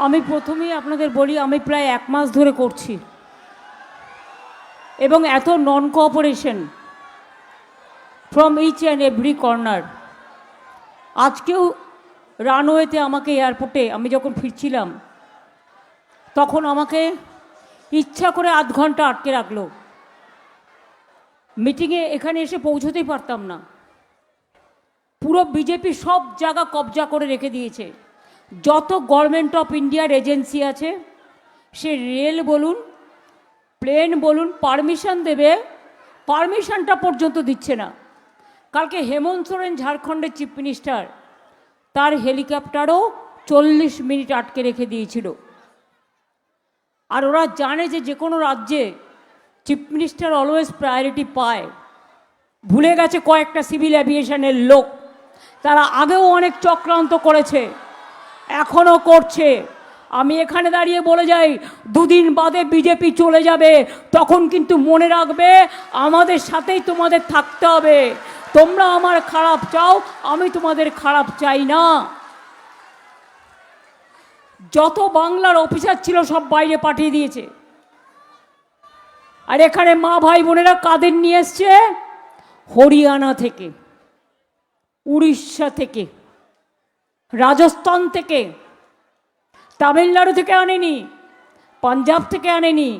আমি প্রথমেই আপনাদের বলি, আমি প্রায় 1 মাস ধরে করছি এবং এত non cooperation from each and every corner. আজকেও রানওয়েতে আমাকে এয়ারপোর্টে আমি যখন ফিরছিলাম তখন আমাকে ইচ্ছা করে আধ ঘন্টা আটকে রাখলো। মিটিংয়ে এখানে এসে পৌঁছতেই পারতাম না। পুরো বিজেপি সব জায়গা কবজা করে রেখে দিয়েছে। যত গভর্নমেন্ট অফ ইন্ডিয়ার এজেন্সি আছে, সে রেল বলুন, প্লেন বলুন, পারমিশন দেবে, পারমিশনটা পর্যন্ত দিচ্ছে না। কালকে হেমন্ত সোরেন, ঝাড়খণ্ডের চিফ মিনিস্টার, তার হেলিকপ্টারও 40 মিনিট আটকে রেখে দিয়েছিল। আর ওরা জানে যে কোনো রাজ্যে চিফ মিনিস্টার অলওয়েজ প্রায়োরিটি পায়। ভুলে গেছে কয়েকটা সিভিল অ্যাভিয়েশনের লোক, তারা আগেও অনেক চক্রান্ত করেছে, এখনও করছে। আমি এখানে দাঁড়িয়ে বলে যাই, 2 দিন বাদে বিজেপি চলে যাবে, তখন কিন্তু মনে রাখবে আমাদের সাথেই তোমাদের থাকতে হবে। তোমরা আমার খারাপ চাও, আমি তোমাদের খারাপ চাই না। যত বাংলার অফিসার ছিল সব বাইরে পাঠিয়ে দিয়েছে। আর এখানে মা ভাই বোনেরা কাদের নিয়ে এসছে? হরিয়ানা থেকে, উড়িষ্যা থেকে, রাজস্থান থেকে, তামিলনাড়ু থেকে আনেনি, পাঞ্জাব থেকে আনেনি,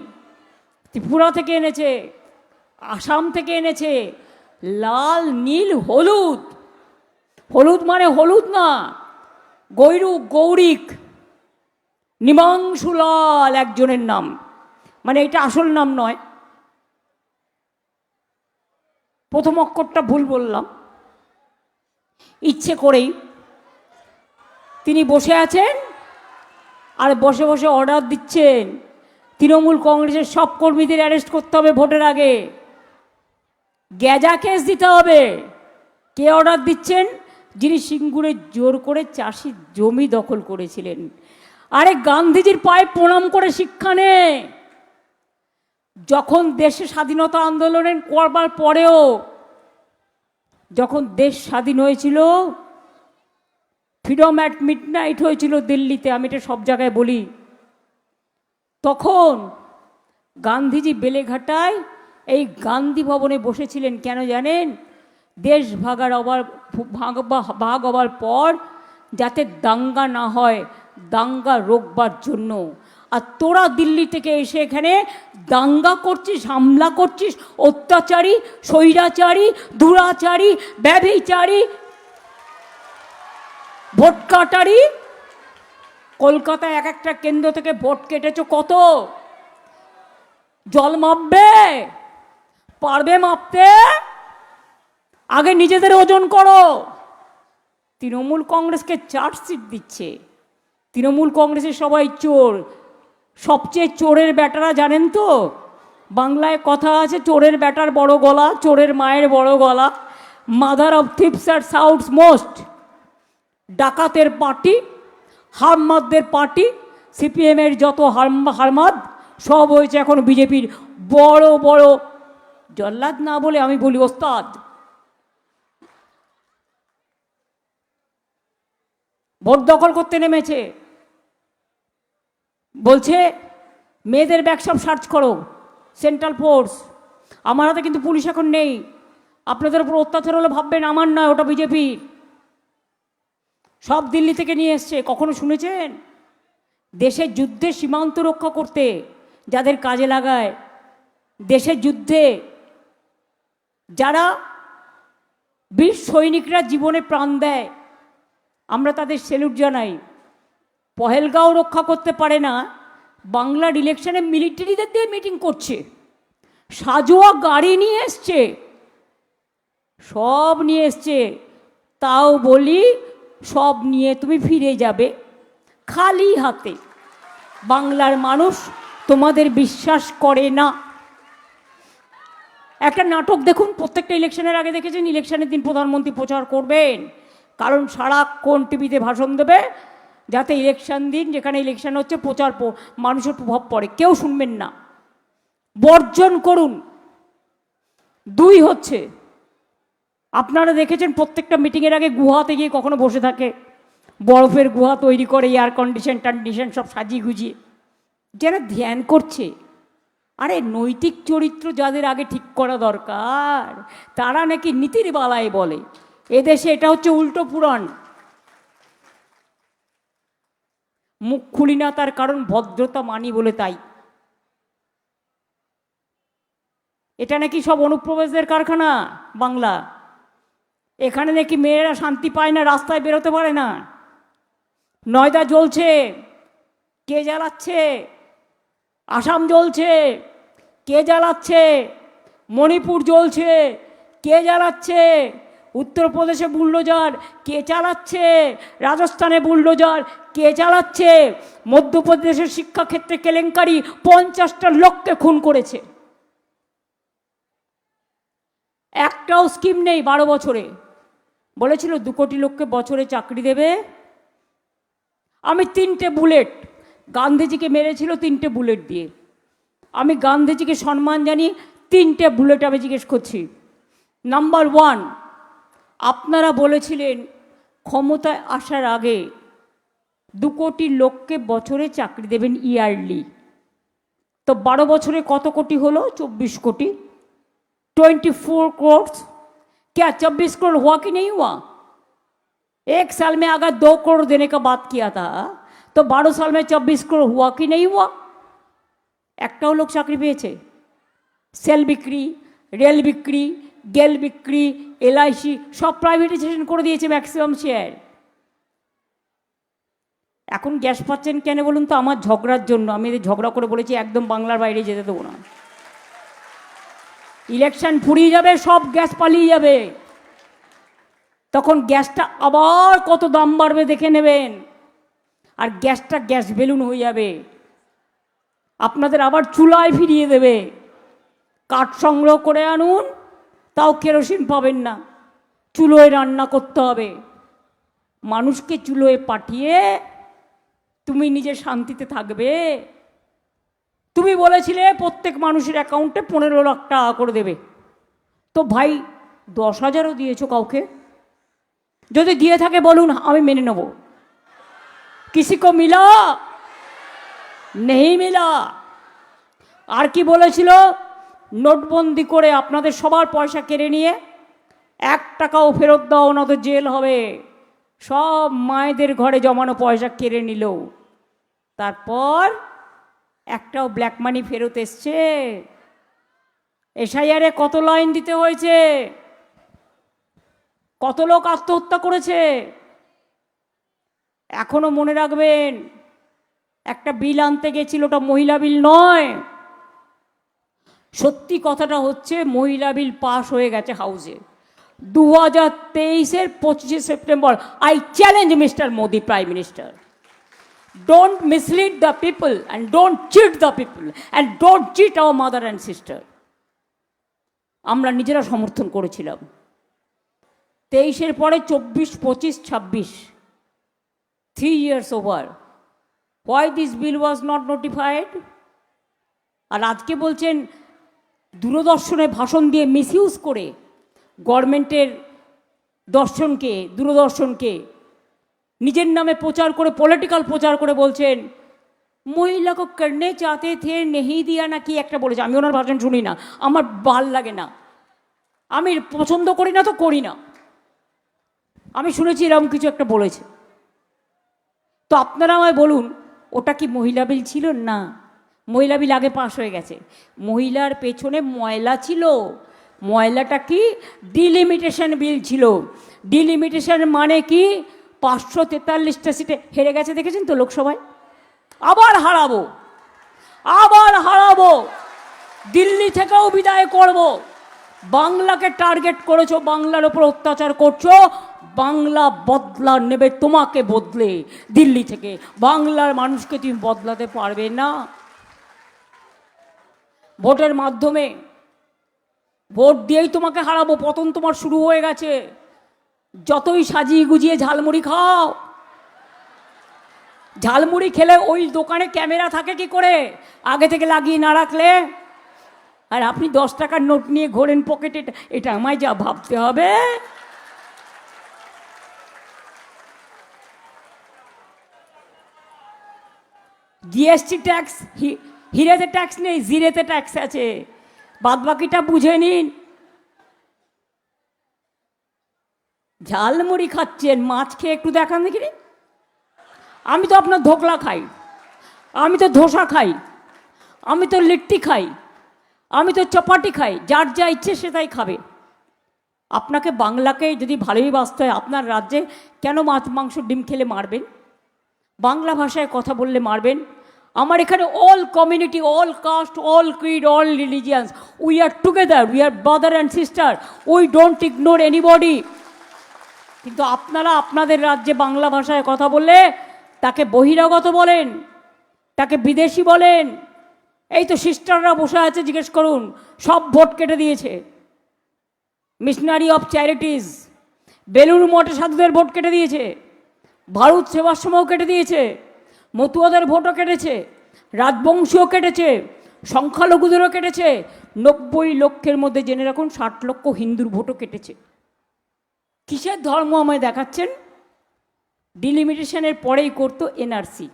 ত্রিপুরা থেকে এনেছে, আসাম থেকে এনেছে। লাল, নীল, হলুদ। হলুদ মানে হলুদ না, গৈরুক, গৌরিক, নিমাংশুলাল একজনের নাম, মানে এটা আসল নাম নয়, প্রথম অক্ষরটা ভুল বললাম ইচ্ছে করেই। তিনি বসে আছেন আর বসে বসে অর্ডার দিচ্ছেন তৃণমূল কংগ্রেসের সব কর্মীদের অ্যারেস্ট করতে হবে ভোটের আগে, গ্যাজা কেস দিতে হবে। কে অর্ডার দিচ্ছেন? যিনি সিঙ্গুরে জোর করে চাষি জমি দখল করেছিলেন। আরে গান্ধীজির পায়ে প্রণাম করে শিক্ষা নে। যখন দেশে স্বাধীনতা আন্দোলনের করবার পরেও, যখন দেশ স্বাধীন হয়েছিল, ফ্রিডম অ্যাট মিডনাইট হয়েছিল দিল্লিতে, আমি এটা সব জায়গায় বলি, তখন গান্ধীজি বেলেঘাটায় এই গান্ধী ভবনে বসেছিলেন। কেন জানেন? দেশ ভাগ হবার পর যাতে দাঙ্গা না হয়, দাঙ্গা রোকবার জন্য। আর তোরা দিল্লি থেকে এসে এখানে দাঙ্গা করছিস, হামলা করছিস, অত্যাচারী, স্বৈরাচারী, দুরাচারী, ব্যভিচারী, ভোট কাটারি। কলকাতায় এক একটা কেন্দ্র থেকে ভোট কেটেছ কত? জল মাপবে? পারবে মাপতে? আগে নিজেদের ওজন করো। তৃণমূল কংগ্রেসকে চার্জশিট দিচ্ছে। তৃণমূল কংগ্রেসের সবাই চোর। সবচেয়ে চোরের বেটারা জানেন তো? বাংলায় কথা আছে, চোরের বেটার বড় গলা, চোরের মায়ের বড় গলা। মাদার অফ থিপস আর সাউথস মোস্ট। ডাকাতের পার্টি, হারমাদদের পার্টি, সিপিএমের যত হারমাদ সব হয়েছে এখন বিজেপির বড় বড় জল্লাদ, না বলে আমি বলি ওস্তাদ। ভোট দখল করতে নেমেছে, বলছে মেয়েদের ব্যাগ সব সার্চ করো, সেন্ট্রাল ফোর্স। আমার হাতে কিন্তু পুলিশ এখন নেই, আপনাদের উপর অত্যাচার হলে ভাববেন আমার নয়, ওটা বিজেপির। সব দিল্লি থেকে নিয়ে এসছে। কখনো শুনেছেন দেশের যুদ্ধে সীমান্ত রক্ষা করতে যাদের কাজে লাগায়, দেশের যুদ্ধে যারা বীর সৈনিকরা জীবনে প্রাণ দেয়, আমরা তাদের স্যালুট জানাই। পহেলগাঁও রক্ষা করতে পারে না, বাংলার ইলেকশনে মিলিটারিদের দিয়ে মিটিং করছে, সাজোয়া গাড়ি নিয়ে এসছে, সব নিয়ে এসছে। তাও বলি সব নিয়ে তুমি ফিরে যাবে খালি হাতে। বাংলার মানুষ তোমাদের বিশ্বাস করে না। একটা নাটক দেখুন, প্রত্যেকটা ইলেকশনের আগে দেখেছেন, ইলেকশনের দিন প্রধানমন্ত্রী প্রচার করবেন, কারণ সারাক্ষণ টিভিতে ভাষণ দেবে, যাতে ইলেকশন দিন, যেখানে ইলেকশন হচ্ছে, প্রচার মানুষের প্রভাব পড়ে। কেউ শুনবেন না, বর্জন করুন। 2 হচ্ছে, আপনারা দেখেছেন প্রত্যেকটা মিটিংয়ের আগে গুহাতে গিয়ে কখনো বসে থাকে, বরফের গুহা তৈরি করে এয়ার কন্ডিশন সব সাজিয়ে গুজিয়ে যারা ধ্যান করছে। আরে নৈতিক চরিত্র যাদের আগে ঠিক করা দরকার তারা নাকি নীতির বালায় বলে। এদেশে এটা হচ্ছে উল্টো পুরাণ। মুখ খুলি না তার কারণ ভদ্রতা মানি বলে, তাই। এটা নাকি সব অনুপ্রবেশদের কারখানা বাংলা। এখানে নাকি মেয়েরা শান্তি পায় না, রাস্তায় বেরোতে পারে না। নয়দা জ্বলছে, কে জ্বালাচ্ছে? আসাম জ্বলছে, কে জ্বালাচ্ছে? মণিপুর জ্বলছে, কে জ্বালাচ্ছে? উত্তরপ্রদেশে বুলডোজার কে চালাচ্ছে? রাজস্থানে বুলডোজার কে চালাচ্ছে? মধ্যপ্রদেশের শিক্ষাক্ষেত্রে কেলেঙ্কারি, 50টা লোককে খুন করেছে। একটাও স্কিম নেই 12 বছরে। বলেছিল 2 কোটি লোককে বছরে চাকরি দেবে। আমি 3টে বুলেট, গান্ধীজিকে মেরেছিল 3টে বুলেট দিয়ে। আমি গান্ধীজিকে সম্মান জানি, 3টে বুলেট আমি জিজ্ঞেস করছি। নাম্বার 1, আপনারা বলেছিলেন ক্ষমতায় আসার আগে 2 কোটি লোককে বছরে চাকরি দেবেন ইয়ারলি। তো 12 বছরে কত কোটি হলো? 24 কোটি। 24 करोड़। क्या 24 करोड़ हुआ कि नहीं हुआ? 1 साल में अगर 2 करोड़ देने का बात किया था तो 12 साल में 24 करोड़ हुआ कि नहीं हुआ? একটাও লোক চাকরি পেয়েছে? সেল বিক্রি, রেল বিক্রি, গেল বিক্রি, এলআইসি সব প্রাইভেটাইজেশন করে দিয়েছে ম্যাক্সিমাম শেয়ার। এখন গ্যাস পাচ্ছেন কেন বলুন তো? আমার ঝগড়ার জন্য। আমি এদের ঝগড়া করে বলেছি একদম বাংলার বাইরে যেতে দেবো না। ইলেকশন ফুরিয়ে যাবে, সব গ্যাস পালিয়ে যাবে, তখন গ্যাসটা আবার কত দাম বাড়বে দেখে নেবেন। আর গ্যাসটা গ্যাস বেলুন হয়ে যাবে, আপনাদের আবার চুলায় ফিরিয়ে দেবে। কাঠ সংগ্রহ করে আনুন, তাও কেরোসিন পাবেন না, চুলোয় রান্না করতে হবে। মানুষকে চুলোয় পাঠিয়ে তুমি নিজে শান্তিতে থাকবে? তুমি বলেছিলে প্রত্যেক মানুষের অ্যাকাউন্টে 15 লাখ টাকা করে দেবে। তো ভাই 10,000ও দিয়েছো কাউকে? যদি দিয়ে থাকে বলুন, আমি মেনে নেব। কিসি কো মিলা? নেই মিলা। আর কি বলেছিল? নোটবন্দি করে আপনাদের সবার পয়সা কেড়ে নিয়ে 1 টাকাও ফেরত দাও না তো জেল হবে। সব মায়েদের ঘরে জমানো পয়সা কেড়ে নিল। তারপর একটাও ব্ল্যাক মানি ফেরত এসছে? এসআইআরে কত লাইন দিতে হয়েছে? কত লোক আত্মহত্যা করেছে? এখনো মনে রাখবেন, একটা বিল আনতে গেছিল, ওটা মহিলা বিল নয়। সত্যি কথাটা হচ্ছে মহিলা বিল পাস হয়ে গেছে হাউসে 2023-এর 25শে September. I challenge Mister Modi, prime minister, don't mislead the people and don't cheat the people and don't cheat our mother and sister. আমরা নিজেরা সমর্থন করেছিলাম। 23-এর পরে 24, 25, 26, 3 years over. Why this bill was not notified? আর আজকে বলছেন দূরদর্শনে ভাষণ দিয়ে মিসইউজ করে গভর্নমেন্টের দর্শনকে, দূরদর্শনকে নিজের নামে প্রচার করে, পলিটিক্যাল প্রচার করে বলছেন মহিলা কো করনে চাতে থে নেহি দিয়া না কি একটা বলেছে। আমি ওনার ভাষণ শুনি না, আমার ভাল লাগে না, আমি পছন্দ করি না তো করি না। আমি শুনেছি এরকম কিছু একটা বলেছে। তো আপনারা আমায় বলুন, ওটা কি মহিলা বিল ছিল? না, মহিলা বিল আগে পাস হয়ে গেছে। মহিলার পেছনে ময়লা ছিল। ময়লাটা কি? ডিলিমিটেশন বিল ছিল। ডিলিমিটেশন মানে কি? 543টা সিটে হেরে গেছে, দেখেছেন তো লোকসভায়। আবার হারাবো, আবার হারাবো, দিল্লি থেকেও বিদায় করব। বাংলাকে টার্গেট করেছো, বাংলার ওপর অত্যাচার করছো, বাংলা বদলা নেবে তোমাকে বদলে। দিল্লি থেকে বাংলার মানুষকে তুমি বদলাতে পারবে না। ভোটের মাধ্যমে, ভোট দিয়েই তোমাকে হারাবো। পতন তোমার শুরু হয়ে গেছে। যতই সাজিয়ে গুজিয়ে ঝালমুড়ি খাও, ঝালমুড়ি খেলে ওই দোকানে ক্যামেরা থাকে কি করে আগে থেকে লাগিয়ে না রাখলে? আর আপনি 10 টাকার নোট নিয়ে ঘোরেন পকেটে, এটা আমায় যা ভাবতে হবে। জিএসটি ট্যাক্স, হিরেতে ট্যাক্স নেই, জিরেতে ট্যাক্স আছে, বাদ বাকিটা বুঝে নিন। ঝালমুড়ি খাচ্ছেন, মাছ খেয়ে একটু দেখান দেখি। আমি তো আপনার ধোকলা খাই, আমি তো ধোসা খাই, আমি তো লিট্টি খাই, আমি তো চপাটি খাই, যার যা ইচ্ছে সে তাই খাবে। আপনাকে বাংলাকে যদি ভালোই বাঁচতে হয়, আপনার রাজ্যে কেন মাছ মাংস ডিম খেলে মারবেন? বাংলা ভাষায় কথা বললে মারবেন? আমার এখানে all community, all caste, all creed, all religions, we are together, we are brother and sister, we don't ignore anybody. কিন্তু আপনারা আপনাদের রাজ্যে বাংলা ভাষায় কথা বললে তাকে বহিরাগত বলেন, তাকে বিদেশি বলেন। এই তো সিস্টাররা বসে আছে, জিজ্ঞেস করুন, সব ভোট কেটে দিয়েছে। মিশনারি অফ চ্যারিটিজ, বেলুড় মঠে সাধুদের ভোট কেটে দিয়েছে, ভারত সেবাশ্রমও কেটে দিয়েছে, মতুয়াদের ভোটও কেটেছে, রাজবংশীও কেটেছে, সংখ্যালঘুদেরও কেটেছে। 90 লক্ষের মধ্যে জেনে রাখুন 60 লক্ষ হিন্দুর ভোটও কেটেছে। কিসের ধর্ম আমায় দেখাচ্ছেন? ডিলিমিটেশনের পরেই করতো এনআরসি।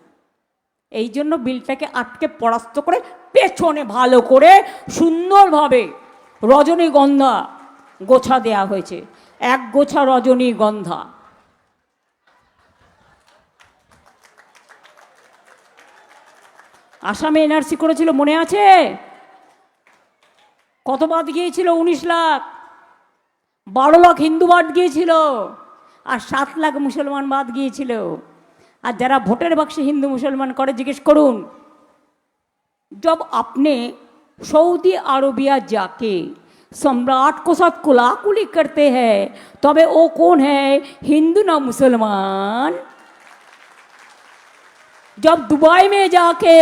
এই জন্য বিলটাকে আটকে পরাস্ত করে পেছনে ভালো করে সুন্দরভাবে রজনীগন্ধা গোছা দেয়া হয়েছে, এক গোছা রজনীগন্ধা। আসামে এনআরসি করেছিল, মনে আছে? কত বাদ গিয়েছিল? 19 লাখ। 12 লাখ হিন্দু বাদ গিয়েছিল, আর 7 লাখ মুসলমান বাদ গিয়েছিল। আর যারা ভোটের বাক্সে হিন্দু মুসলমান করে, জিজ্ঞেস করুন, जब आपने सऊदी अरबिया जाके सम्राट को साथ कुलाकुली करते हैं, तबे वो कौन है, हिंदू ना मुसलमान? जब दुबई में जाके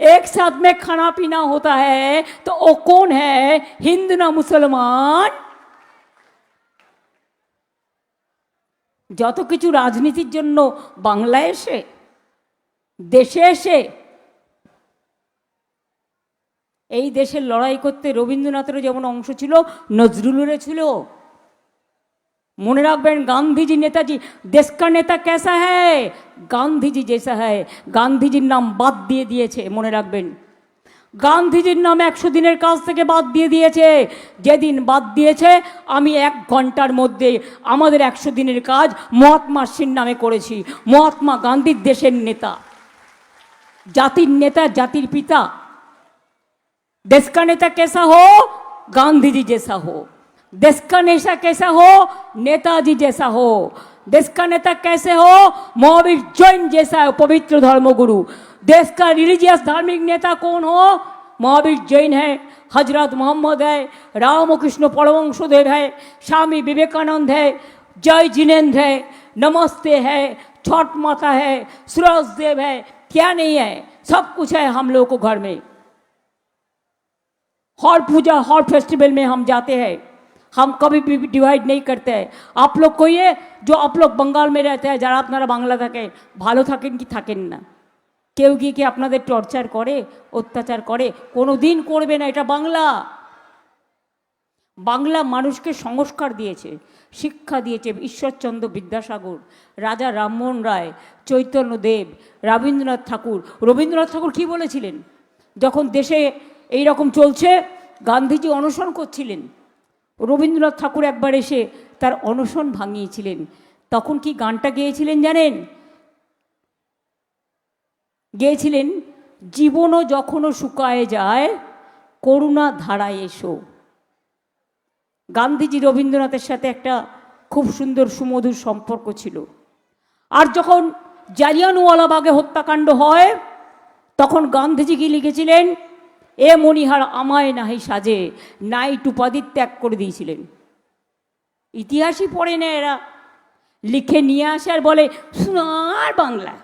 एक साथ में खाना पीना होता है, तो वो कौन है, हिंदू ना मुसलमान? যত কিছু রাজনীতির জন্য বাংলায় এসে, দেশে এসে, এই দেশের লড়াই করতে রবীন্দ্রনাথেরও যেমন অংশ ছিল, নজরুলেরও ছিল। মনে রাখবেন, গান্ধীজি নেতাজি দেশ কা নেতা कैसा है, গান্ধীজি जैसा है। গান্ধীজির নাম বাদ দিয়ে দিয়েছে, মনে রাখবেন। গান্ধীজির নাম 100 দিনের কাজ থেকে বাদ দিয়ে দিয়েছে। যেদিন বাদ দিয়েছে, আমি 1 ঘন্টার মধ্যে আমাদের 100 দিনের কাজ মহাত্মা সিং নামে করেছি। মহাত্মা গান্ধীর দেশের নেতা, জাতির নেতা, জাতির পিতা। देश का नेता कैसा हो, गांधी जी जैसा हो। देश का नेता कैसा हो, नेताजी जैसा हो। देश का नेता कैसे हो, महावीर जैन जैसा है, पवित्र धर्मगुरु। देश का रिलीजियस धार्मिक नेता कौन हो, महावीर जैन है, हजरत मोहम्मद है, रामकृष्ण परमहंसदेव है, स्वामी विवेकानंद है, जय जिनेन्द्र है, नमस्ते है, छठ माता है, सूरज देव है। क्या नहीं है, सब कुछ है हम लोगों को घर में। हर पूजा, हर फेस्टिवल में हम जाते हैं, हम कभी भी डिवाइड नहीं करते हैं। आप लोग को ये, जो आप लोग बंगाल में रहते हैं, যারা আপনারা বাংলা থাকে, ভালো থাকেন কি থাকেন না, কেউ গিয়ে কি আপনাদের টর্চার করে, অত্যাচার করে? কোনো দিন করবে না। এটা বাংলা। বাংলা মানুষকে সংস্কার দিয়েছে, শিক্ষা দিয়েছে ঈশ্বরচন্দ্র বিদ্যাসাগর, রাজা রামমোহন রায়, চৈতন্যদেব, রবীন্দ্রনাথ ঠাকুর। রবীন্দ্রনাথ ঠাকুর কি বলেছিলেন যখন দেশে এই রকম চলছে, গান্ধীজি অনশন করছিলেন, রবীন্দ্রনাথ ঠাকুর একবার এসে তার অনশন ভাঙিয়েছিলেন। তখন কি গানটা গেয়েছিলেন জানেন? গেয়েছিলেন, জীবনও যখনও শুকায় যায়, করুণা ধারায় এসো। গান্ধীজি রবীন্দ্রনাথের সাথে একটা খুব সুন্দর সুমধুর সম্পর্ক ছিল। আর যখন জালিয়ানওয়ালাবাগে হত্যাকাণ্ড হয়, তখন গান্ধীজি কি লিখেছিলেন, এ মণিহার আমায় নাহি সাজে, নাইট উপাধি ত্যাগ করে দিয়েছিলেন। ইতিহাসই পড়ে না এরা, লিখে নিয়ে আসে আর বলে সোনার বাংলা।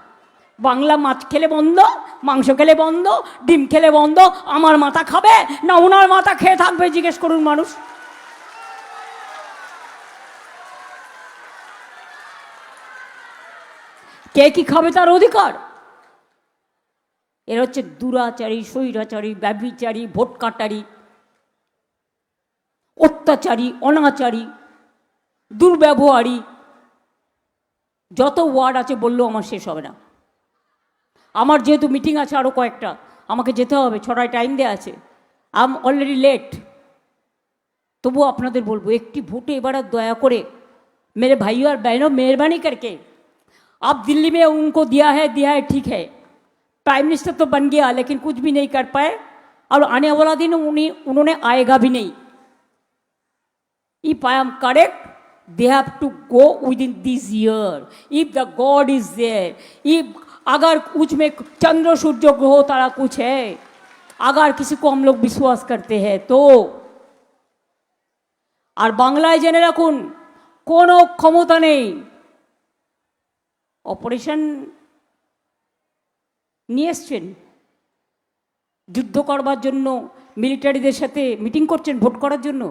বাংলা মাছ খেলে বন্ধ, মাংস খেলে বন্ধ, ডিম খেলে বন্ধ। আমার মাথা খাবে না ওনার মাথা খেয়ে থাকবে, জিজ্ঞেস করুন মানুষ। কে কি খাবে তার অধিকার। এরা হচ্ছে দুরাচারী, স্বৈরাচারী, ব্যভিচারী, ভোট কাটারি, অত্যাচারী, অনাচারী, দুর্ব্যবহারী। যত ওয়ার্ড আছে বললেও আমার শেষ হবে না। আমার যেহেতু মিটিং আছে আরও কয়েকটা, আমাকে যেতে হবে, 6টায় টাইম দেওয়া আছে, আই এম অলরেডি লেট। তবুও আপনাদের বলবো, একটি ভোটে এবার আর দয়া করে मेरे भाइयों और बहनों, मेहरबानी करके, आप दिल्ली में उनको दिया है ठीक है, प्राइम मिनिस्टर तो बन गया लेकिन कुछ भी नहीं कर पाए, और आने वाला दिन उन्होंने आएगा भी नहीं। If I am correct, they have to go within this year, if the god is there, if अगर कुछ में चंद्र सूर्य ग्रह तारा कुछ है, अगर किसी को हम लोग विश्वास करते हैं तो। और बांग्लाয় জেনে রাখুন, কোনো ক্ষমতা নেই। অপারেশন নিয়ে এসছেন, যুদ্ধ করবার জন্য মিলিটারিদের সাথে মিটিং করছেন ভোট করার জন্য,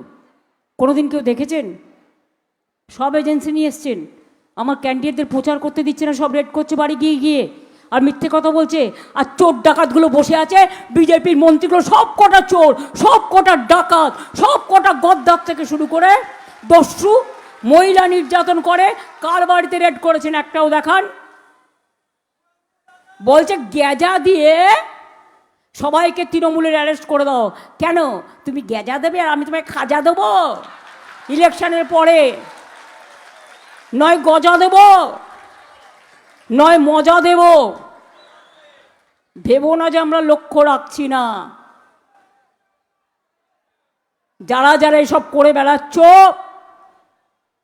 কোনোদিন কেউ দেখেছেন? সব এজেন্সি নিয়ে এসছেন, আমার ক্যান্ডিডেটদের প্রচার করতে দিচ্ছে না, সব রেড করছে বাড়ি গিয়ে গিয়ে, আর মিথ্যে কথা বলছে। আর চোর ডাকাতগুলো বসে আছে, বিজেপির মন্ত্রীগুলো সব কটা চোর, সব কটা ডাকাত, সব কটা গদ্দার থেকে শুরু করে দস্যু, মহিলা নির্যাতন করে। কার বাড়িতে রেড করেছেন একটাও দেখান। বলছে গ্যাজা দিয়ে সবাইকে তৃণমূলের অ্যারেস্ট করে দাও। কেন? তুমি গ্যাজা দেবে আর আমি তোমায় খাজা দেবো ইলেকশনের পরে? নয় গজা দেব, নয় মজা দেব। ভেবো না যে আমরা লক্ষ্য রাখছি না। যারা যারা এসব করে বেড়াচ্ছ,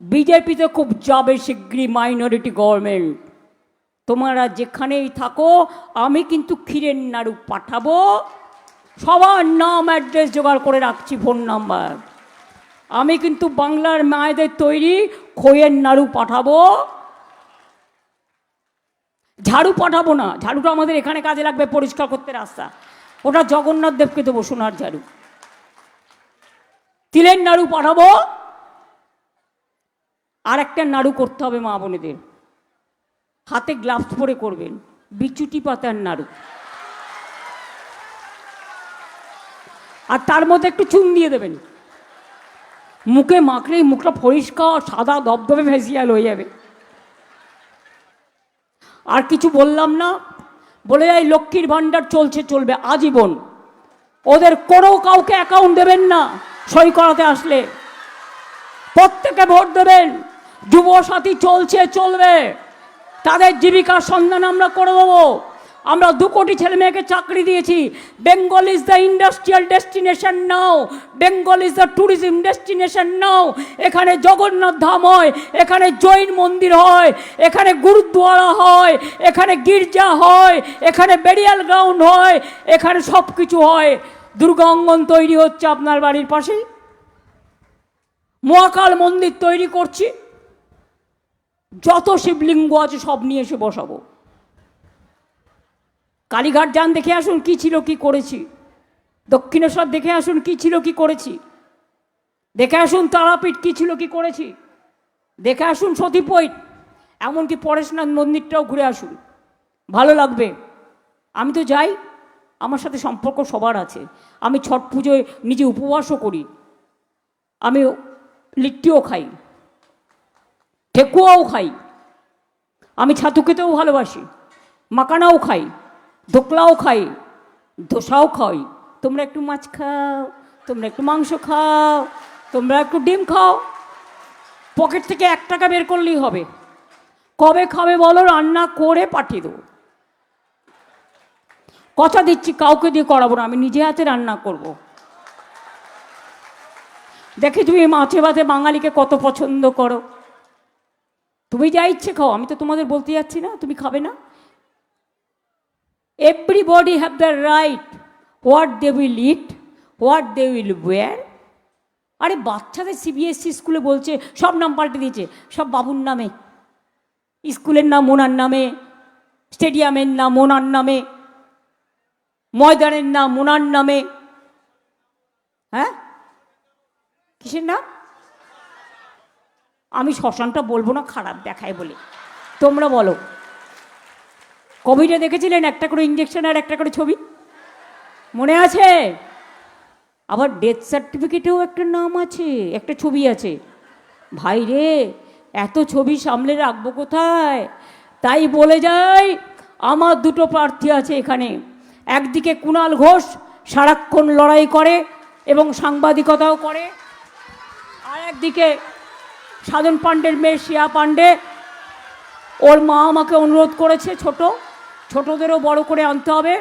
বিজেপিতে খুব যাবে শিগগিরই মাইনরিটি গভর্নমেন্ট। তোমরা যেখানেই থাকো, আমি কিন্তু ক্ষীরের নাড়ু পাঠাবো, সবার নাম অ্যাড্রেস জোগাড় করে রাখছি, ফোন নাম্বার। আমি কিন্তু বাংলার মায়েদের তৈরি খইয়ের নাড়ু পাঠাবো, ঝাড়ু পাঠাবো না। ঝাড়ুটা আমাদের এখানে কাজে লাগবে, পরিষ্কার করতে রাস্তা, ওটা জগন্নাথ দেবকে দেবো সোনার ঝাড়ু। তিলের নাড়ু পাঠাবো, আর একটা নাড়ু করতে হবে মা বোনেদের, হাতে গ্লাভস পরে করবেন, বিচুটি পাতার নাড়ু। আর তার মধ্যে একটু চুন দিয়ে দেবেন, মুখে মাখলেই মুখটা পরিষ্কার সাদা দবদবে ফেসিয়াল হয়ে যাবে। আর কিছু বললাম না, বলে যাই লক্ষ্মীর ভাণ্ডার চলছে, চলবে আজীবন। ওদের কোনো কাউকে অ্যাকাউন্ট দেবেন না সই করাতে আসলে, প্রত্যেকে ভোট দেবেন। যুবসাথী চলছে, চলবে, তাদের জীবিকার সন্ধান আমরা করে দেবো। আমরা 2 কোটি ছেলে মেয়েকে চাকরি দিয়েছি। Bengal is the industrial destination now, Bengal is the tourism destination now. এখানে জগন্নাথ ধাম হয়, এখানে জৈন মন্দির হয়, এখানে গুরুদ্বারা হয়, এখানে গির্জা হয়, এখানে বেরিয়াল গ্রাউন্ড হয়, এখানে সব কিছু হয়। দুর্গা অঙ্গন তৈরি হচ্ছে আপনার বাড়ির পাশেই, মহাকাল মন্দির তৈরি করছি, যত শিবলিঙ্গ আছে সব নিয়ে এসে বসাবো। কালীঘাট যান, দেখে আসুন কি ছিল কি করেছি। দক্ষিণেশ্বর দেখে আসুন কি ছিল কি করেছি। দেখে আসুন তারাপীঠ কি ছিল কি করেছি। দেখে আসুন সতীপীঠ, এমনকি পরেশনাথ মন্দিরটাও ঘুরে আসুন, ভালো লাগবে। আমি তো যাই, আমার সাথে সম্পর্ক সবার আছে। আমি ছট পুজোয় নিজে উপবাসও করি, আমি লিট্টিও খাই, ঠেকুয়াও খাই, আমি ছাতু খেতেও ভালোবাসি, মাকানাও খাই, ধোকলাও খাই, ধোসাও খাই। তোমরা একটু মাছ খাও, তোমরা একটু মাংস খাও, তোমরা একটু ডিম খাও। পকেট থেকে 1 টাকা বের করলেই হবে। কবে খাবে বলো, রান্না করে পাঠিয়ে দেবো। কথা দিচ্ছি, কাউকে দিয়ে করাবো না, আমি নিজে হাতে রান্না করব। দেখি তুমি মাছে ভাতে বাঙালিকে কত পছন্দ করো। তুমি যা ইচ্ছে খাও, আমি তো তোমাদের বলতে যাচ্ছি না তুমি খাবে না। Everybody have the right what they will eat, what they will wear. আরে বাচ্চাদের সিবিএসসি স্কুলে বলছে, সব নাম পাল্টে দিয়েছে, সব বাবুর নামে, স্কুলের নাম ওনার নামে, স্টেডিয়ামের নাম ওনার নামে, ময়দানের নাম ওনার নামে। হ্যাঁ, কিসের নাম? আমি শ্মশানটা বলবো না, খারাপ দেখায় বলে। তোমরা বলো, কোভিডে দেখেছিলেন একটা করে ইঞ্জেকশন আর একটা করে ছবি, মনে আছে? আবার ডেথ সার্টিফিকেটেও একটা নাম আছে, একটা ছবি আছে। ভাই রে, এত ছবি সামলে রাখবো কোথায়? তাই বলে যাই, আমার দুটো প্রার্থী আছে এখানে। একদিকে কুণাল ঘোষ সারাক্ষণ লড়াই করে এবং সাংবাদিকতাও করে, আর একদিকে সাধন পাণ্ডের মেয়ে শিয়া পাণ্ডে। ওর মা আমাকে অনুরোধ করেছে ছোটদেরও বড় করে আনতে হবে।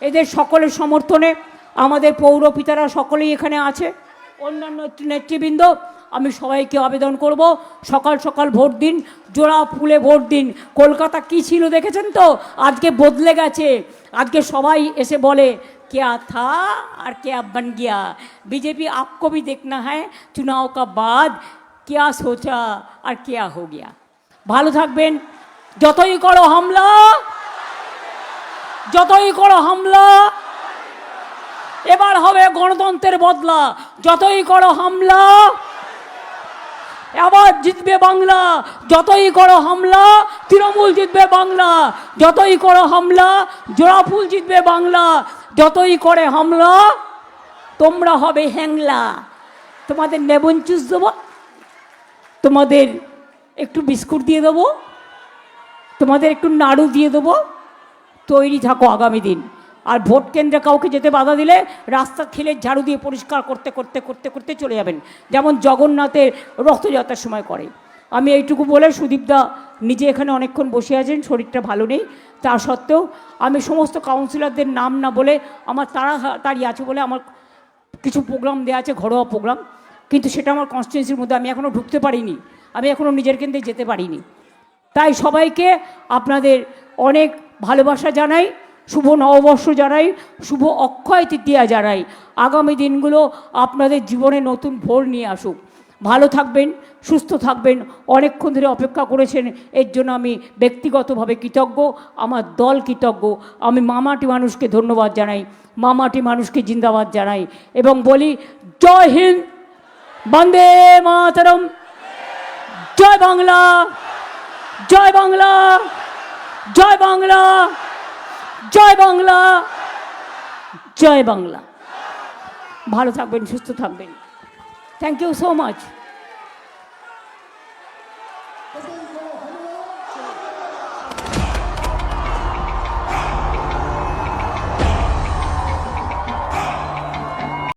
এদের সকলের সমর্থনে আমাদের পৌরপিতারা সকলেই এখানে আছে, অন্যান্য নেতৃবৃন্দ। আমি সবাইকে আবেদন করব, সকাল সকাল ভোট দিন, জোড়া ফুলে ভোট দিন। কলকাতা কি ছিল দেখেছেন তো, আজকে বদলে গেছে। আজকে সবাই এসে বলে क्या था और क्या बन गया। बीजेपी आपको भी देखना है चुनाव का बाद क्या सोचा और क्या हो गया। ভালো থাকবেন। যতই করো হামলা, যতই করো হামলা, এবার হবে গণতন্ত্রের বদলা। যতই করো হামলা, আবার জিতবে বাংলা। যতই করো হামলা, তৃণমূল জিতবে বাংলা। যতই করো হামলা, জোড়াফুল জিতবে বাংলা। যতই করে হামলা, তোমরা হবে হ্যাংলা। তোমাদের লেবন জুস দেবো, তোমাদের একটু বিস্কুট দিয়ে দেবো, তোমাদের একটু নাড়ু দিয়ে দেবো। তৈরি থাকো আগামী দিন। আর ভোট কেন্দ্রে কাউকে যেতে বাধা দিলে রাস্তা ঠেলে ঝাড়ু দিয়ে পরিষ্কার করতে করতে করতে করতে চলে যাবেন, যেমন জগন্নাথের রথযাত্রার সময় করে। আমি এইটুকু বলে, সুদীপদা নিজে এখানে অনেকক্ষণ বসে আছেন, শরীরটা ভালো নেই, তা সত্ত্বেও আমি সমস্ত কাউন্সিলরদের নাম না বলে, আমার তাড়াতাড়ি আছে বলে আমার কিছু প্রোগ্রাম দেওয়া আছে, ঘরোয়া প্রোগ্রাম, কিন্তু সেটা আমার কনস্টিটিউয়েন্সির মধ্যে আমি এখনও ঢুকতে পারিনি, আমি এখনও নিজের কেন্দ্রে যেতে পারিনি। তাই সবাইকে আপনাদের অনেক ভালোবাসা জানাই, শুভ নববর্ষ জানাই, শুভ অক্ষয় তৃতীয়া জানাই। আগামী দিনগুলো আপনাদের জীবনে নতুন ভোর নিয়ে আসুক। ভালো থাকবেন, সুস্থ থাকবেন। অনেকক্ষণ ধরে অপেক্ষা করেছেন, এর জন্য আমি ব্যক্তিগতভাবে কৃতজ্ঞ, আমার দল কৃতজ্ঞ। আমি মামাটি মানুষকে ধন্যবাদ জানাই, মামাটি মানুষকে জিন্দাবাদ জানাই এবং বলি জয় হিন্দ, বন্দে মাতরম, জয় বাংলা, জয় বাংলা, জয় বাংলা, জয় বাংলা, জয় বাংলা। ভালো থাকবেন, সুস্থ থাকবেন। Thank you so much.